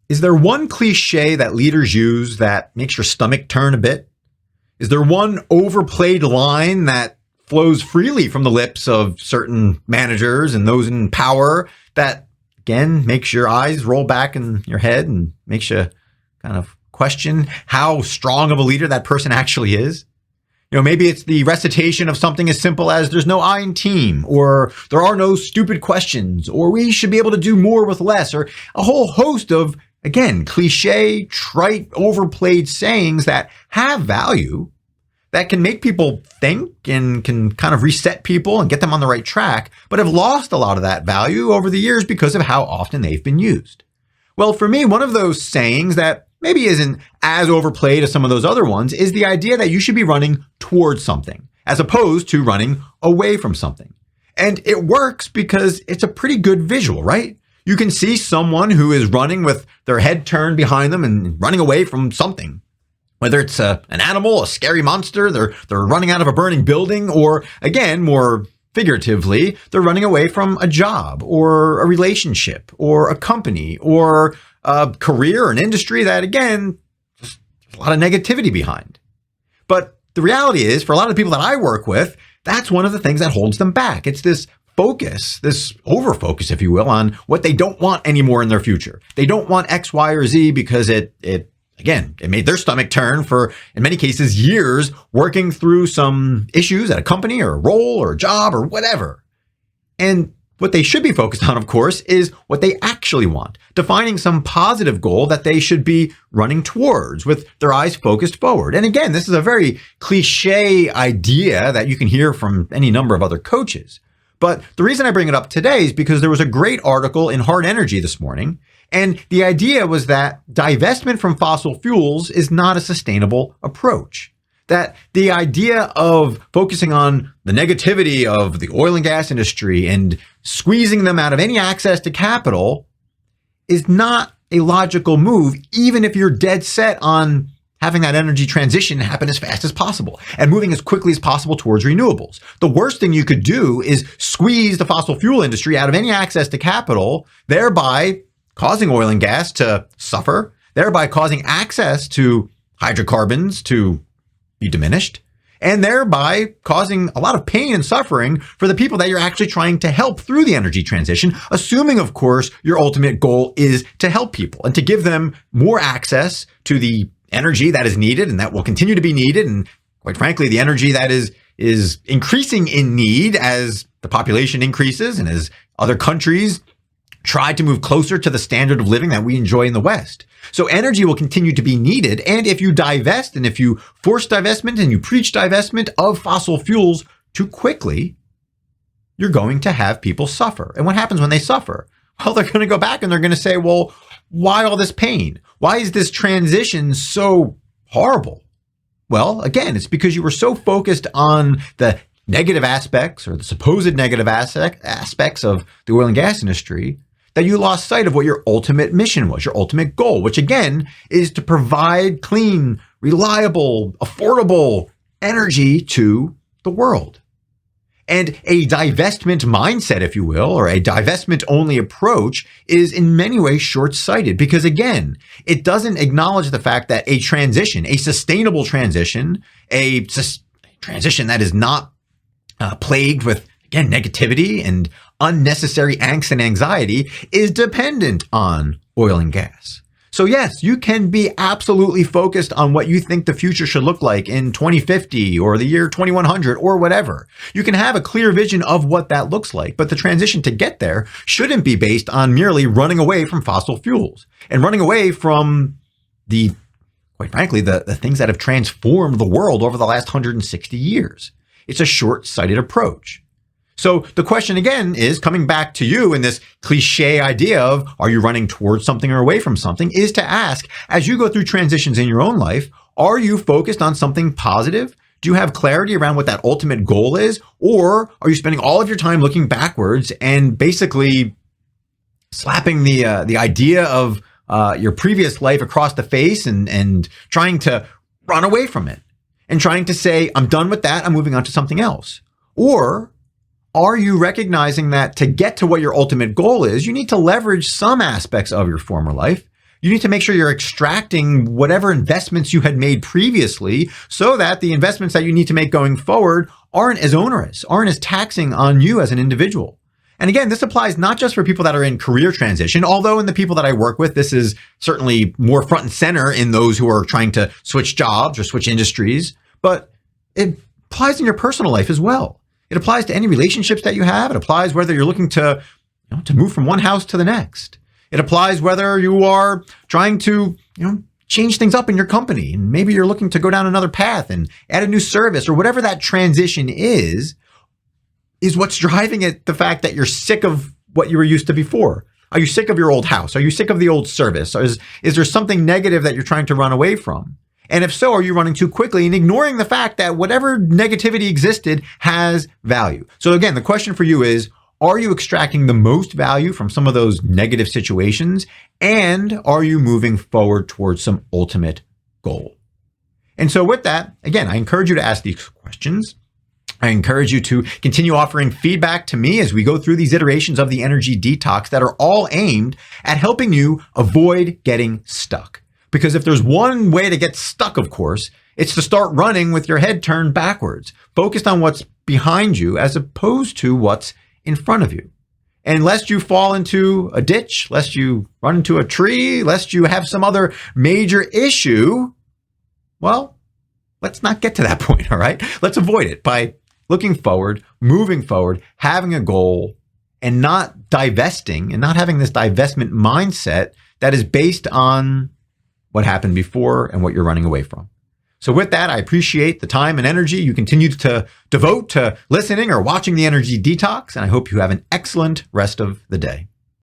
Is there one cliche that leaders use that makes your stomach turn a bit? Is there one overplayed line that flows freely from the lips of certain managers and those in power that, again, makes your eyes roll back in your head and makes you kind of question how strong of a leader that person actually is? Maybe it's the recitation of something as simple as there's no I in team, or there are no stupid questions, or we should be able to do more with less, or a whole host of, again, cliche, trite, overplayed sayings that have value, that can make people think and can kind of reset people and get them on the right track, but have lost a lot of that value over the years because of how often they've been used. Well, for me, one of those sayings that maybe isn't as overplayed as some of those other ones is the idea that you should be running towards something as opposed to running away from something. And it works because it's a pretty good visual, right? You can see someone who is running with their head turned behind them and running away from something. Whether it's an animal, a scary monster, they're running out of a burning building, or again, more figuratively, they're running away from a job or a relationship or a company or a career or an industry that, again, there's a lot of negativity behind. But the reality is, for a lot of the people that I work with, that's one of the things that holds them back. It's this focus, this overfocus, if you will, on what they don't want anymore in their future. They don't want X, Y, or Z because it made their stomach turn for, in many cases, years working through some issues at a company or a role or a job or whatever. And what they should be focused on, of course, is what they actually want, defining some positive goal that they should be running towards with their eyes focused forward. And again, this is a very cliche idea that you can hear from any number of other coaches. But the reason I bring it up today is because there was a great article in Hart Energy this morning. And the idea was that divestment from fossil fuels is not a sustainable approach. That the idea of focusing on the negativity of the oil and gas industry and squeezing them out of any access to capital is not a logical move, even if you're dead set on having that energy transition happen as fast as possible and moving as quickly as possible towards renewables. The worst thing you could do is squeeze the fossil fuel industry out of any access to capital, thereby causing oil and gas to suffer, thereby causing access to hydrocarbons to be diminished, and thereby causing a lot of pain and suffering for the people that you're actually trying to help through the energy transition, assuming, of course, your ultimate goal is to help people and to give them more access to the energy that is needed and that will continue to be needed. And quite frankly, the energy that is increasing in need as the population increases and as other countries try to move closer to the standard of living that we enjoy in the West. So energy will continue to be needed. And if you divest and if you force divestment and you preach divestment of fossil fuels too quickly, you're going to have people suffer. And what happens when they suffer? Well, they're going to go back and they're going to say, well, why all this pain? Why is this transition so horrible? Well, again, it's because you were so focused on the negative aspects or the supposed negative aspects of the oil and gas industry that you lost sight of what your ultimate mission was, your ultimate goal, which again is to provide clean, reliable, affordable energy to the world. And a divestment mindset, if you will, or a divestment only approach is in many ways short-sighted because again, it doesn't acknowledge the fact that a transition, a sustainable transition, a transition that is not plagued with, again, negativity and unnecessary angst and anxiety is dependent on oil and gas. So yes, you can be absolutely focused on what you think the future should look like in 2050 or the year 2100 or whatever. You can have a clear vision of what that looks like, but the transition to get there shouldn't be based on merely running away from fossil fuels and running away from quite frankly, the things that have transformed the world over the last 160 years. It's a short-sighted approach. So the question again is coming back to you in this cliche idea of are you running towards something or away from something is to ask, as you go through transitions in your own life, are you focused on something positive? Do you have clarity around what that ultimate goal is? Or are you spending all of your time looking backwards and basically slapping the idea of your previous life across the face and trying to run away from it and trying to say, I'm done with that, I'm moving on to something else? Or are you recognizing that to get to what your ultimate goal is, you need to leverage some aspects of your former life You need to make sure you're extracting whatever investments you had made previously so that the investments that you need to make going forward aren't as onerous, aren't as taxing on you as an individual. And again, this applies not just for people that are in career transition, although in the people that I work with, this is certainly more front and center in those who are trying to switch jobs or switch industries, but it applies in your personal life as well. It applies to any relationships that you have. It applies whether you're looking to move from one house to the next. It applies whether you are trying to, change things up in your company, and maybe you're looking to go down another path and add a new service, or whatever that transition is what's driving it, the fact that you're sick of what you were used to before. Are you sick of your old house? Are you sick of the old service? Or is there something negative that you're trying to run away from? And if so, are you running too quickly and ignoring the fact that whatever negativity existed has value? So again, the question for you is, are you extracting the most value from some of those negative situations? And are you moving forward towards some ultimate goal? And so with that, again, I encourage you to ask these questions. I encourage you to continue offering feedback to me as we go through these iterations of the energy detox that are all aimed at helping you avoid getting stuck. Because if there's one way to get stuck, of course, it's to start running with your head turned backwards, focused on what's behind you as opposed to what's in front of you. And lest you fall into a ditch, lest you run into a tree, lest you have some other major issue, well, let's not get to that point, all right? Let's avoid it by looking forward, moving forward, having a goal, and not divesting and not having this divestment mindset that is based on what happened before and what you're running away from. So with that, I appreciate the time and energy you continue to devote to listening or watching the Energy Detox, and I hope you have an excellent rest of the day.